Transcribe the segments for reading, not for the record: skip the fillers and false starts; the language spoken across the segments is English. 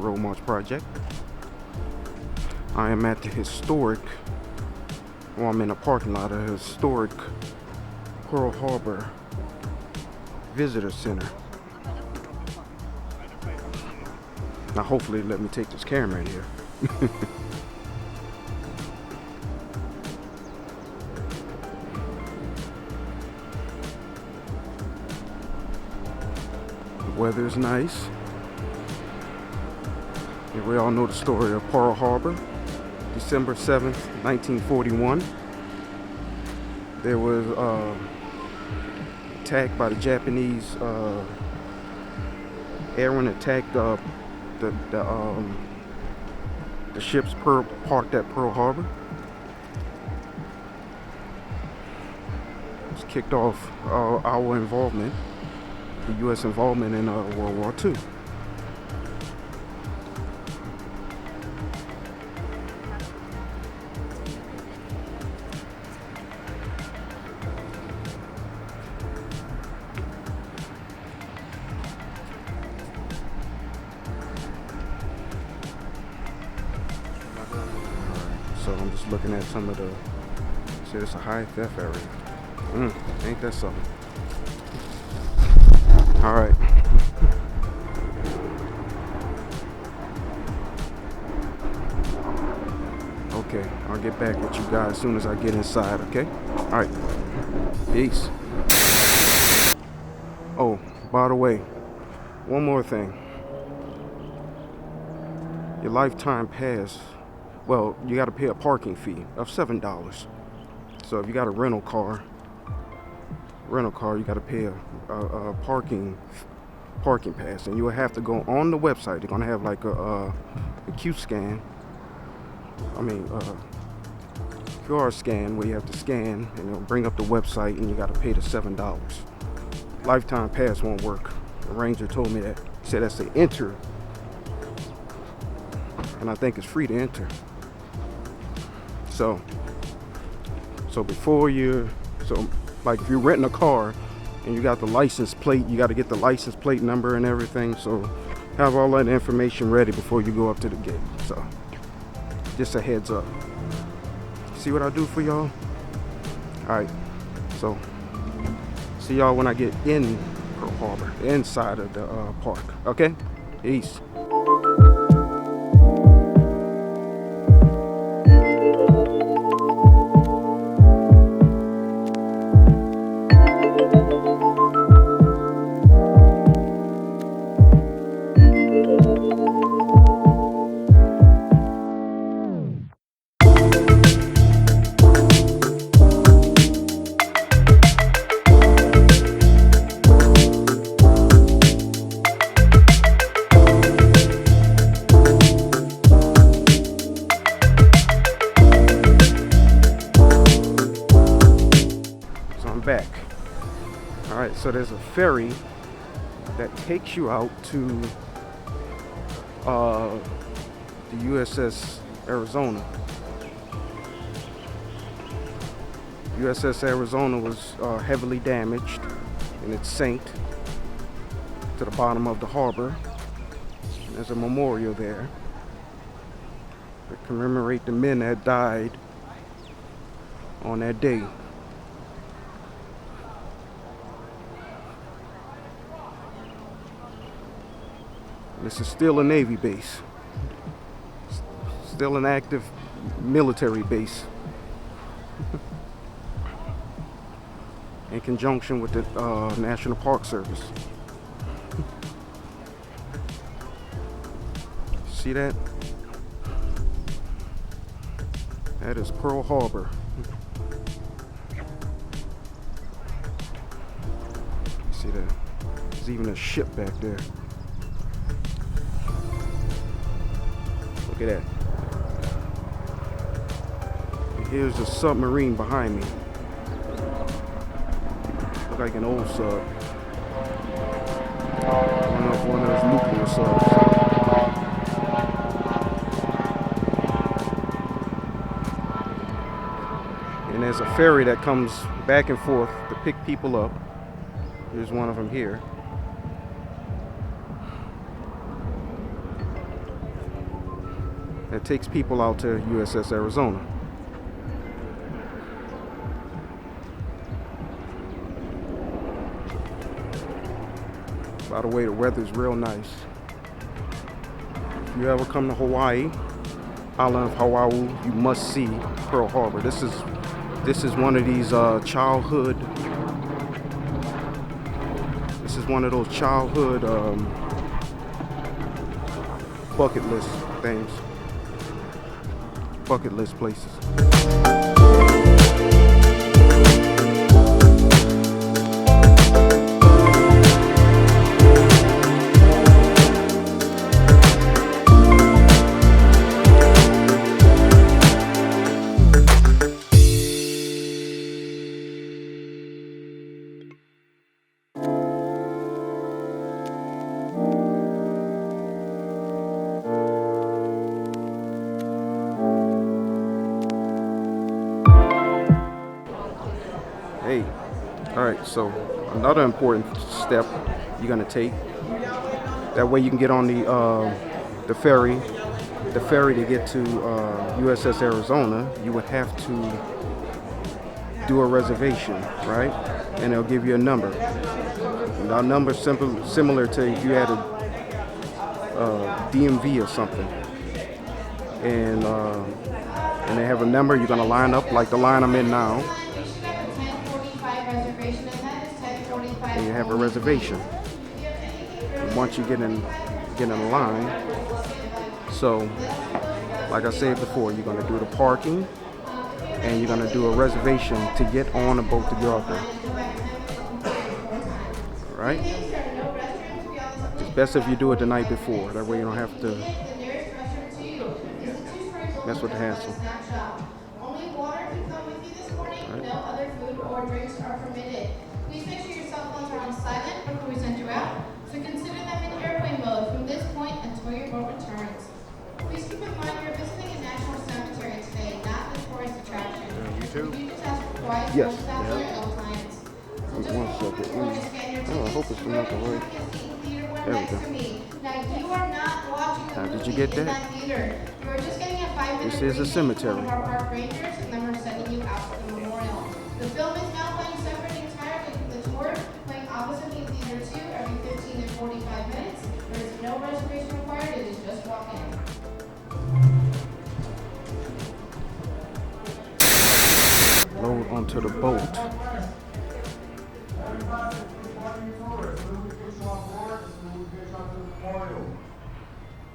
Road March Project. I am at the historic, well, I'm in a parking lot of the historic Pearl Harbor Visitor Center. Now hopefully let me take this camera in here. The weather's nice. And we all know the story of Pearl Harbor. December 7th, 1941. There was attack by the Japanese. Airmen attacked the ships parked at Pearl Harbor. It's kicked off our involvement, the U.S. involvement in World War II. So I'm just looking at some of the, see, it's a high theft area. Ain't that something? All right. Okay, I'll get back with you guys as soon as I get inside, okay? All right, peace. Oh, by the way, one more thing. Your lifetime pass, well, you got to pay a parking fee of $7. So if you got a rental car, you got to pay a parking pass, and you will have to go on the website. They're gonna have like a Q scan. QR scan where you have to scan, and it'll bring up the website, and you got to pay the $7. Lifetime pass won't work. The ranger told me that. He said that's to enter, and I think it's free to enter. So before like if you're renting a car and you got the license plate, you got to get the license plate number and everything. So have all that information ready before you go up to the gate. So just a heads up. See what I do for y'all? All right. So see y'all when I get in Pearl Harbor, inside of the park. Okay? Peace. Back. All right, so there's a ferry that takes you out to the USS Arizona. USS Arizona was heavily damaged, and it sank to the bottom of the harbor. There's a memorial there to commemorate the men that died on that day. This is still a Navy base, still an active military base in conjunction with the National Park Service. See that? That is Pearl Harbor. See that? There's even a ship back there. Look at that. And here's the submarine behind me. Look like an old sub. I don't know if one of those nuclear subs. And there's a ferry that comes back and forth to pick people up. Here's one of them here. that takes people out to USS Arizona. By the way, the weather's real nice. If you ever come to Hawaii, island of Oahu, you must see Pearl Harbor. This is one of these childhood. This is one of those childhood bucket list things, bucket list places. Hey, all right, so another important step you're gonna take, that way you can get on the ferry to get to USS Arizona. You would have to do a reservation, right? And they'll give you a number. And that number is similar to if you had a DMV or something. And they have a number. You're gonna line up like the line I'm in now. And you have a reservation. And once you get in line, so like I said before, you're gonna do the parking and you're gonna do a reservation to get on a boat to go out there. All right? It's best if you do it the night before. That way you don't have to mess with the hassle. Only water can come with you this morning. No other food or drinks are permitted. Please make sure your cell phones are on silent before we send you out. So consider them in airplane mode from this point until your boat returns. Please keep in mind you're visiting a national cemetery today, not the tourist attraction. You too? You just ask for quiet Yes. after your clients. So just One second. before you scan your Oh, I hope it's not the right. There we go. Now you are not watching the Now, did you movie get in that? theater. You are just getting a 5-minute This is a briefing cemetery. from our park rangers, and then we're sending you out to the memorial. The film is now playing separate entirely from the tour, playing opposite in theater 2 every 15 and 45 minutes. There is no reservation required, it is just walk in. Load onto the boat.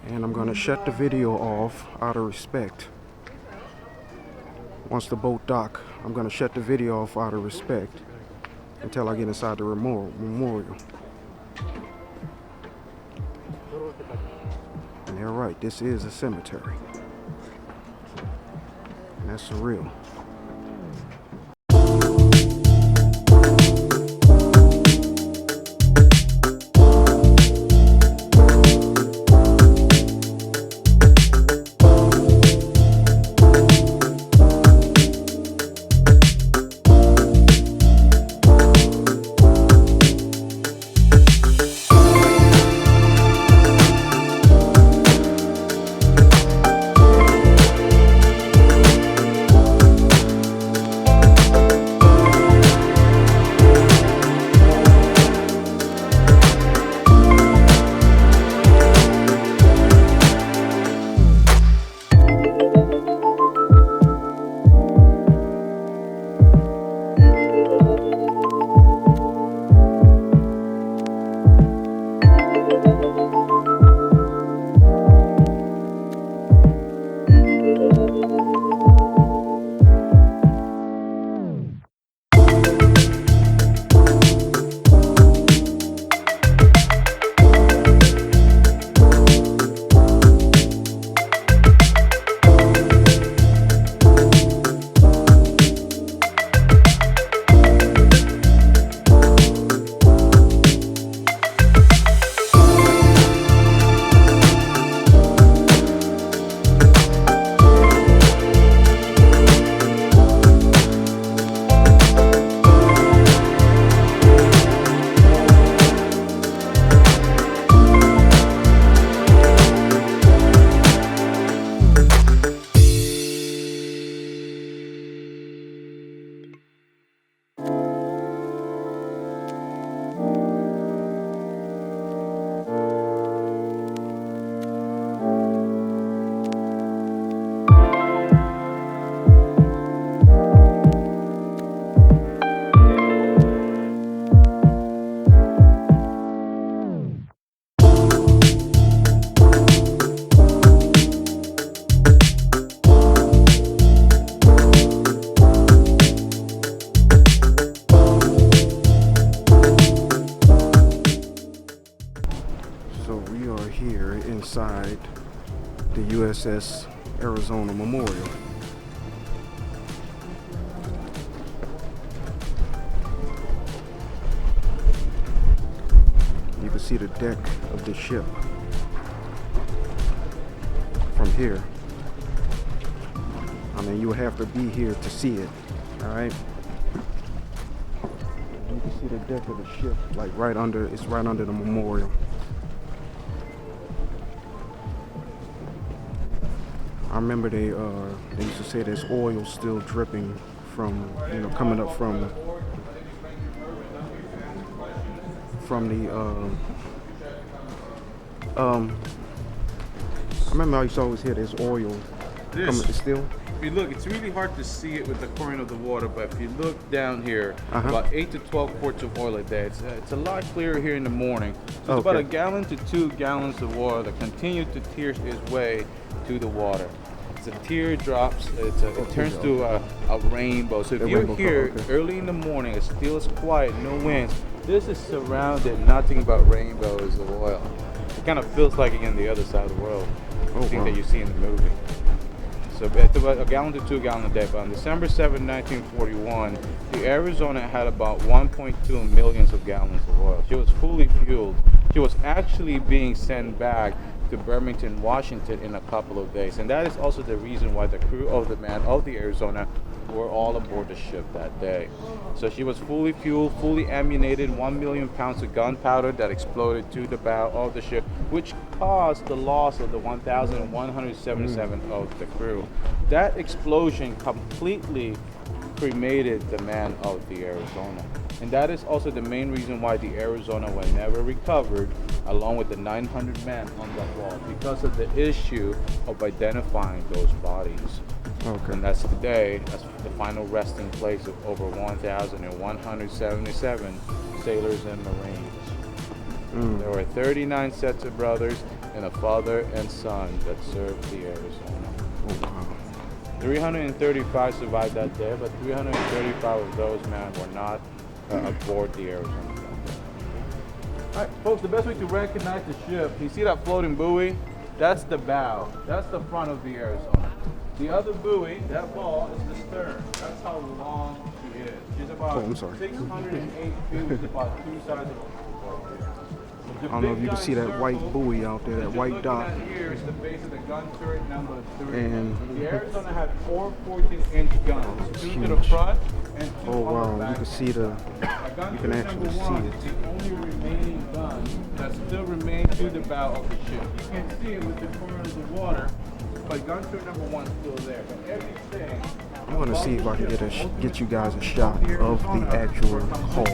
And I'm gonna shut the video off out of respect. Once the boat dock, I'm gonna shut the video off out of respect until I get inside the memorial. And they're right, this is a cemetery. And that's surreal. outside the USS Arizona Memorial. You can see the deck of the ship from here. I mean, you would have to be here to see it. All right. You can see the deck of the ship, like it's right under the memorial. I remember they used to say there's oil still dripping from, coming up from the I remember I used to always hear there's oil coming still. If you look, it's really hard to see it with the current of the water, but if you look down here, Uh-huh. about 8 to 12 quarts of oil a day. It's a lot clearer here in the morning. So it's about Okay. 1 gallon to 2 gallons of water that continue to tear its way to the water. It's a teardrops. It turns to a rainbow. So if A you're rainbow here color, okay. early in the morning, it's still it's quiet, no winds. This is surrounded nothing but rainbows of oil. It kind of feels like you're on the other side of the world. Oh, Thing wow. that you see in the movie. So it's about 1 gallon to 2 gallons a day. But on December 7, 1941, the Arizona had about 1.2 millions of gallons of oil. She was fully fueled. She was actually being sent back to Birmingham, Washington in a couple of days. And that is also the reason why the crew of the Arizona were all aboard the ship that day. So she was fully fueled, fully ammunited, 1 million pounds of gunpowder that exploded to the bow of the ship, which caused the loss of the 1,177 of the crew. That explosion completely cremated the man of the Arizona. And that is also the main reason why the Arizona was never recovered, along with the 900 men on that wall, because of the issue of identifying those bodies. Okay. And that's today, that's the final resting place of over 1,177 sailors and Marines. There were 39 sets of brothers and a father and son that served the Arizona. Oh, wow. 335 survived that day, but 335 of those men were not aboard the Arizona that day. All right, folks, the best way to recognize the ship, you see that floating buoy? That's the bow. That's the front of the Arizona. The other buoy, that ball, is the stern. That's how long she is. She's about Oh, I'm sorry. 608 feet, which is about 2 sides of a football field. I don't know if you can see that white buoy out there, that white dot. Here is the base of the gun turret number 3. And The Arizona had 4 14-inch guns, 2 to the huge. front and 2 Oh, on the wow, back. you can see the, A gun you can turret actually number 1 see is it. the only remaining gun that still remains to the bow of the ship. You can see it with the corner of the water, but gun turret number 1 is still there. But everything. I want to see if I can get you guys a shot of the actual hull.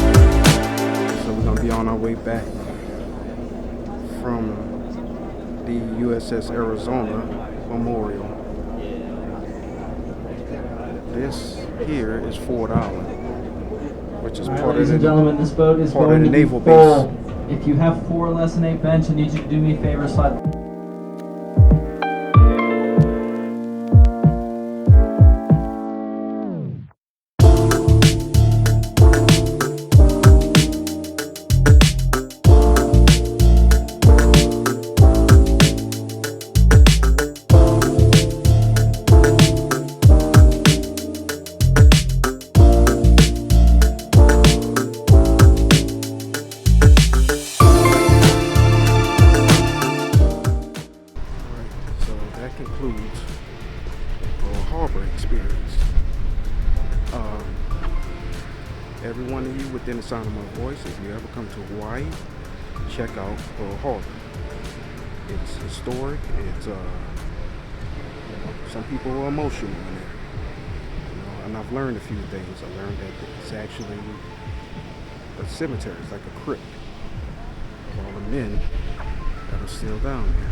So we're gonna be on our way back from the USS Arizona Memorial. This here is Ford Island, which is All right, part of ladies and the gentlemen, this boat is part of going the to naval be base. full. If you have 4 less than 8 bench, I need you to do me a favor, slide. So that concludes our harbor experience. Every one of you within the sound of my voice, if you ever come to Hawaii, check out Pearl Harbor. It's historic. It's some people are emotional in there. And I've learned a few things. I learned that it's actually a cemetery. It's like a crypt of all the men that are still down there.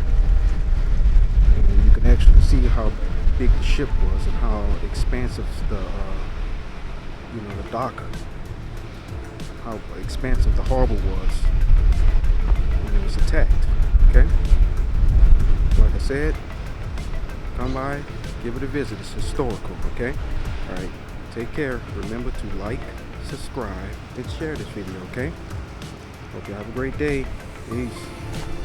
And you can actually see how big the ship was and how expansive the dock how expansive the harbor was when it was attacked. Okay? Like I said, come by, give it a visit. It's historical, okay? Alright, take care. Remember to like, subscribe, and share this video, okay? Hope you have a great day. Peace.